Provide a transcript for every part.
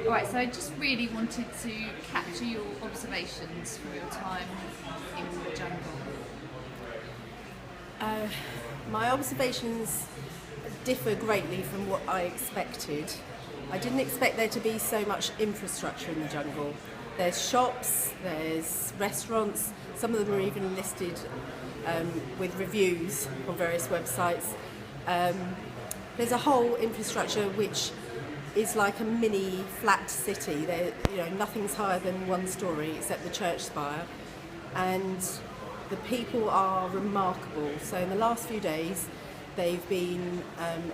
All right, so I just really wanted to capture your observations from your time in the jungle. My observations differ greatly from what I expected. I didn't expect there to be so much infrastructure in the jungle. There's shops, there's restaurants, some of them are even listed with reviews on various websites. There's a whole infrastructure which is like a mini flat city. There, nothing's higher than one story except the church spire, and the people are remarkable. So in the last few days, they've been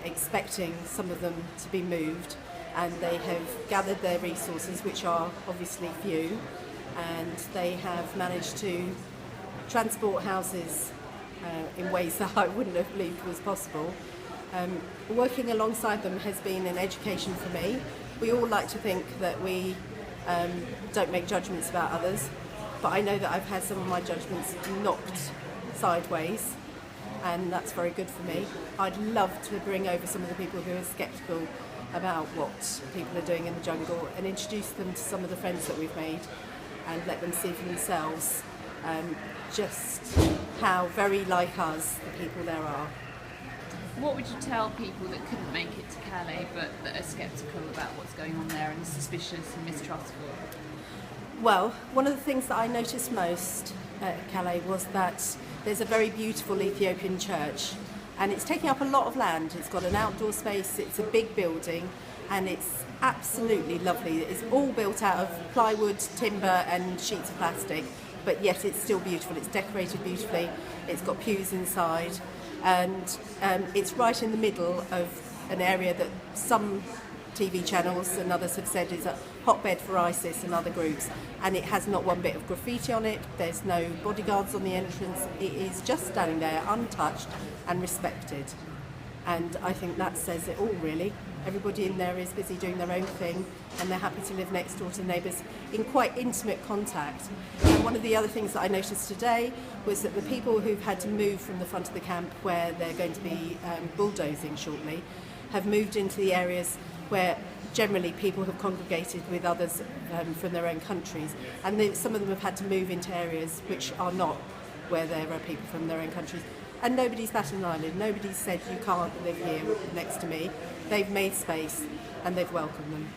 expecting some of them to be moved, and they have gathered their resources, which are obviously few, and they have managed to transport houses in ways that I wouldn't have believed was possible. Working alongside them has been an education for me. We all like to think that we don't make judgments about others, but I know that I've had some of my judgments knocked sideways, and that's very good for me. I'd love to bring over some of the people who are sceptical about what people are doing in the jungle and introduce them to some of the friends that we've made and let them see for themselves just how very like us the people there are. What would you tell people that couldn't make it to Calais but that are sceptical about what's going on there and suspicious and mistrustful? Well, one of the things that I noticed most at Calais was that there's a very beautiful Ethiopian church, and it's taking up a lot of land. It's got an outdoor space, it's a big building, and it's absolutely lovely. It's all built out of plywood, timber and sheets of plastic, but yet it's still beautiful. It's decorated beautifully, it's got pews inside, and it's right in the middle of an area that some TV channels and others have said is a hotbed for ISIS and other groups, and it has not one bit of graffiti on it. There's no bodyguards on the entrance. It is just standing there untouched and respected, and I think that says it all really. Everybody in there is busy doing their own thing, and they're happy to live next door to neighbours in quite intimate contact. And one of the other things that I noticed today was that the people who've had to move from the front of the camp, where they're going to be bulldozing shortly, have moved into the areas where generally people have congregated with others from their own countries, and some of them have had to move into areas which are not where there are people from their own countries. And nobody's batted an eyelid. Nobody's said you can't live here next to me. They've made space and they've welcomed them.